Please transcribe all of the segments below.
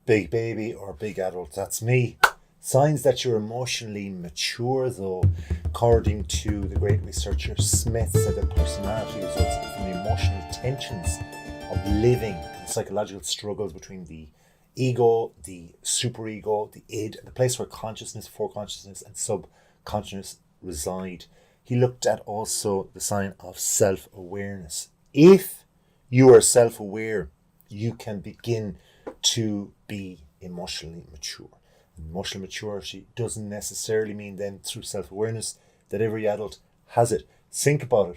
Big baby or big adult, that's me. Signs that you're emotionally mature, though, according to the great researcher Smith, said that personality results from the emotional tensions of living and psychological struggles between the ego, the superego, the id, the place where consciousness, foreconsciousness, and subconsciousness reside. He looked at also the sign of self-awareness. If you are self-aware, you can begin to be emotionally mature. Emotional maturity doesn't necessarily mean then through self-awareness that every adult has it. Think about it.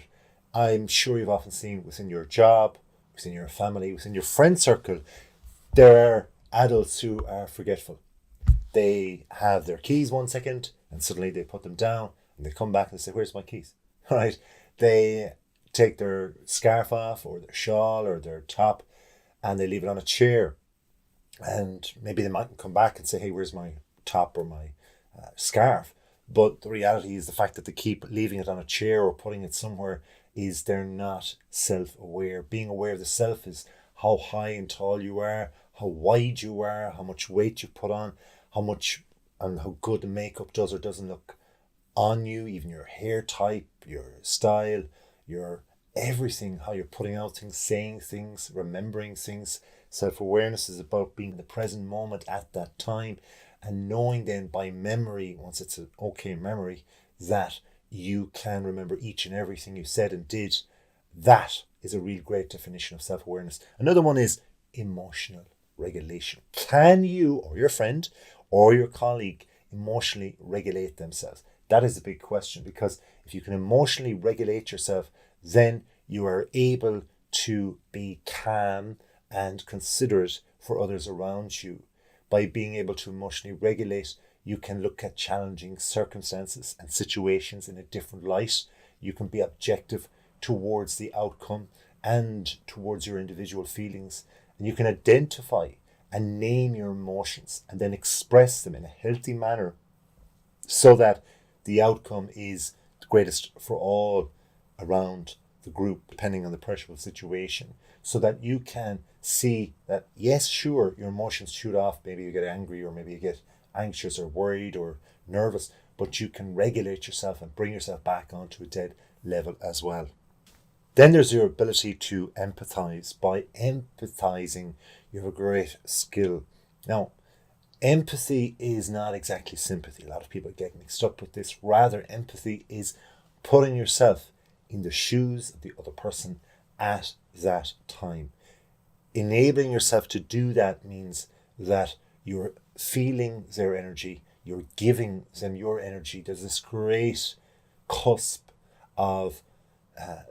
I'm sure you've often seen within your job, within your family, within your friend circle, there are adults who are forgetful. They have their keys 1 second and suddenly they put them down and they come back and say, where's my keys? Right? They take their scarf off or their shawl or their top and they leave it on a chair. And maybe they mightn't come back and say, hey, where's my top or my scarf? But the reality is the fact that they keep leaving it on a chair or putting it somewhere is they're not self-aware. Being aware of the self is how high and tall you are, how wide you are, how much weight you put on, how much and how good the makeup does or doesn't look on you, even your hair type, your style, your everything, how you're putting out things, saying things, remembering things. Self-awareness is about being in the present moment at that time and knowing then by memory, once it's an okay memory, that you can remember each and everything you said and did. That is a real great definition of self-awareness. Another one is emotional regulation. Can you or your friend or your colleague emotionally regulate themselves? That is a big question, because if you can emotionally regulate yourself, then you are able to be calm and considerate for others around you. By being able to emotionally regulate, you can look at challenging circumstances and situations in a different light. You can be objective towards the outcome and towards your individual feelings. And you can identify and name your emotions and then express them in a healthy manner so that the outcome is the greatest for all around the group, depending on the pressure of the situation, so that you can see that, yes, sure, your emotions shoot off. Maybe you get angry or maybe you get anxious or worried or nervous, but you can regulate yourself and bring yourself back onto a dead level as well. Then there's your ability to empathize. By empathizing, you have a great skill. Now, empathy is not exactly sympathy. A lot of people get mixed up with this. Rather, empathy is putting yourself in the shoes of the other person at that time. Enabling yourself to do that means that you're feeling their energy, you're giving them your energy. There's this great cusp of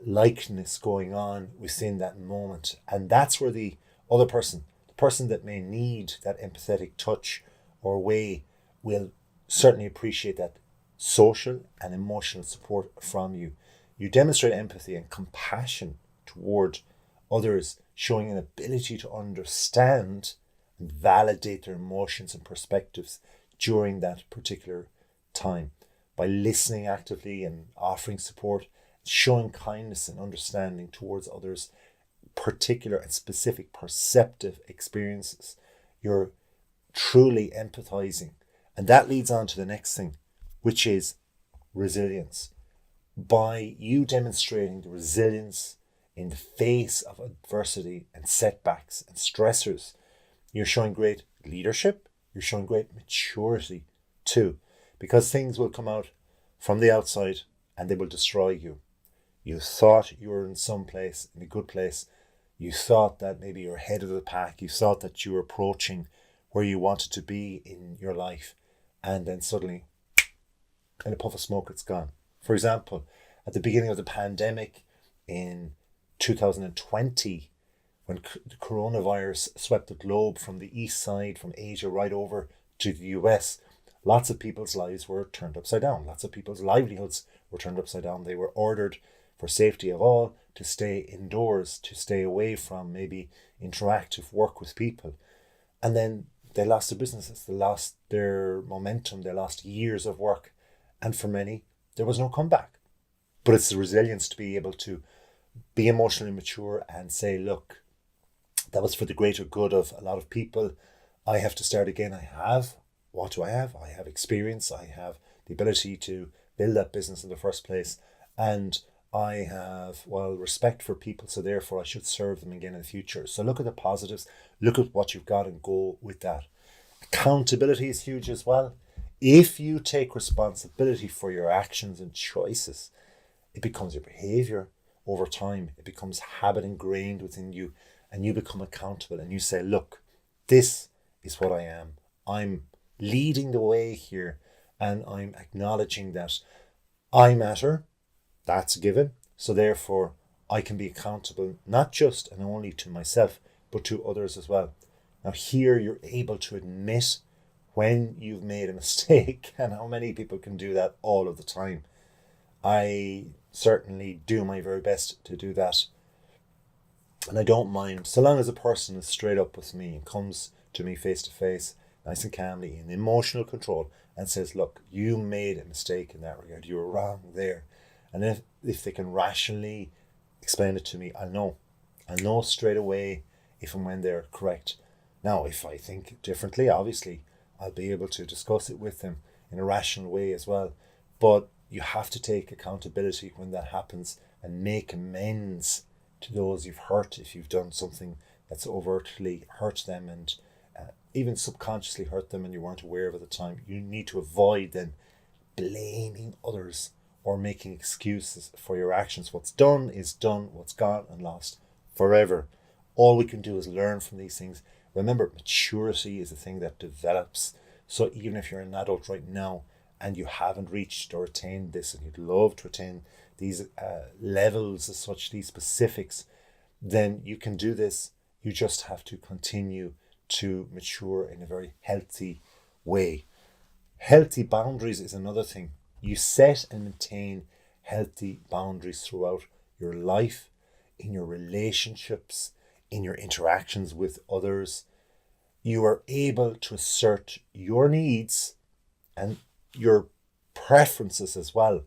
likeness going on within that moment. And that's where the other person, the person that may need that empathetic touch or way, will certainly appreciate that social and emotional support from you. You demonstrate empathy and compassion toward others, showing an ability to understand and validate their emotions and perspectives during that particular time. By listening actively and offering support, showing kindness and understanding towards others' particular and specific perceptive experiences, you're truly empathizing. And that leads on to the next thing, which is resilience. By you demonstrating the resilience in the face of adversity and setbacks and stressors, you're showing great leadership, you're showing great maturity too, because things will come out from the outside and they will destroy you. You thought you were in some place, in a good place. You thought that maybe you're ahead of the pack. You thought that you were approaching where you wanted to be in your life. And then suddenly, in a puff of smoke, it's gone. For example, at the beginning of the pandemic in 2020, when the coronavirus swept the globe from the east side, from Asia right over to the US, lots of people's lives were turned upside down. Lots of people's livelihoods were turned upside down. They were ordered, for safety of all, to stay indoors, to stay away from maybe interactive work with people. And then they lost their businesses, they lost their momentum, they lost years of work. And for many, there was no comeback. But it's the resilience to be able to be emotionally mature and say, look, That was for the greater good of a lot of people. I have to start again. What do I have? I have experience. I have the ability to build that business in the first place. And I have, respect for people. So therefore I should serve them again in the future. So look at the positives, look at what you've got and go with that. Accountability is huge as well. If you take responsibility for your actions and choices, it becomes your behavior over time. It becomes habit ingrained within you, and you become accountable and you say, look, this is what I am. I'm leading the way here, and I'm acknowledging that I matter. That's a given. So therefore, I can be accountable, not just and only to myself, but to others as well. Now here you're able to admit when you've made a mistake, and how many people can do that all of the time. I certainly do my very best to do that. And I don't mind, so long as a person is straight up with me and comes to me face to face, nice and calmly, in emotional control, and says, look, you made a mistake in that regard. You were wrong there. And if they can rationally explain it to me, I'll know straight away if and when they're correct. Now, if I think differently, obviously, I'll be able to discuss it with them in a rational way as well. But you have to take accountability when that happens and make amends to those you've hurt if you've done something that's overtly hurt them and even subconsciously hurt them and you weren't aware of at the time. You need to avoid then blaming others or making excuses for your actions. What's done is done, what's gone and lost forever. All we can do is learn from these things. Remember, maturity is a thing that develops. So even if you're an adult right now and you haven't reached or attained this, and you'd love to attain these levels as such, these specifics, then you can do this. You just have to continue to mature in a very healthy way. Healthy boundaries is another thing. You set and maintain healthy boundaries throughout your life, in your relationships, in your interactions with others. You are able to assert your needs and your preferences as well.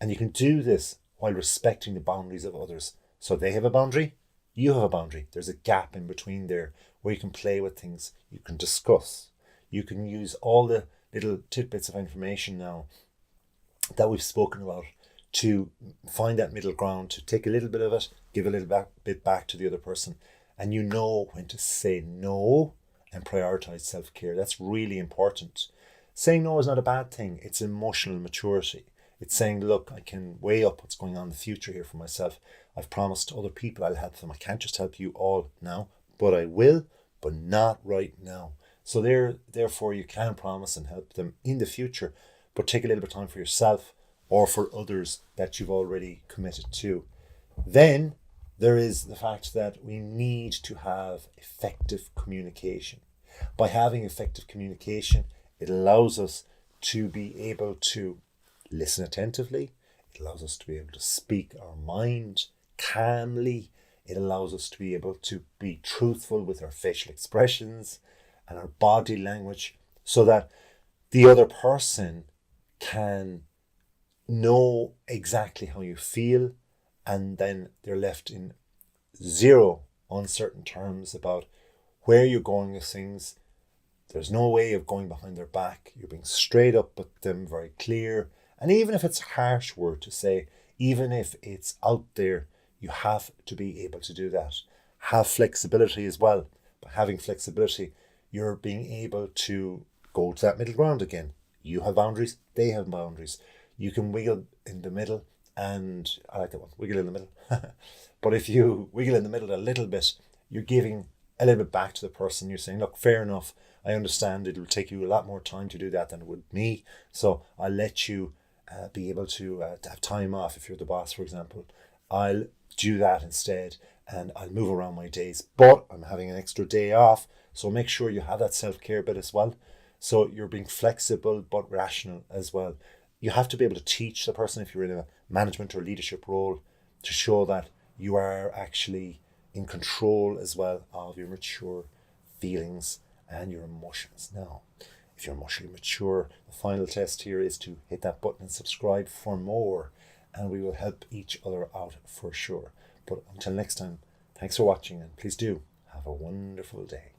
And you can do this while respecting the boundaries of others. So they have a boundary, you have a boundary. There's a gap in between there where you can play with things, you can discuss, you can use all the little tidbits of information now that we've spoken about to find that middle ground, to take a little bit of it, give a little bit back to the other person. And you know when to say no and prioritize self-care. That's really important. Saying no is not a bad thing. It's emotional maturity. It's saying, look, I can weigh up what's going on in the future here for myself. I've promised other people I'll help them. I can't just help you all now, but I will, but not right now. So therefore you can promise and help them in the future, but take a little bit of time for yourself or for others that you've already committed to. Then there is the fact that we need to have effective communication. By having effective communication, it allows us to be able to listen attentively. It allows us to be able to speak our mind calmly. It allows us to be able to be truthful with our facial expressions and our body language so that the other person can know exactly how you feel, and then they're left in zero uncertain terms about where you're going with things. There's no way of going behind their back. You're being straight up with them, very clear. And even if it's a harsh word to say, even if it's out there, you have to be able to do that. Have flexibility as well. By having flexibility, you're being able to go to that middle ground again. You have boundaries, they have boundaries. You can wiggle in the middle, and I like that one, wiggle in the middle. But if you wiggle in the middle a little bit, you're giving a little bit back to the person. You're saying, look, fair enough. I understand it'll take you a lot more time to do that than it would me. So I'll let you be able to have time off if you're the boss, for example. I'll do that instead, and I'll move around my days. But I'm having an extra day off, so make sure you have that self-care bit as well. So you're being flexible but rational as well. You have to be able to teach the person, if you're in a management or leadership role, to show that you are actually in control as well of your mature feelings and your emotions. Now, if you're emotionally mature, the final test here is to hit that button and subscribe for more, and we will help each other out for sure. But until next time, thanks for watching, and please do have a wonderful day.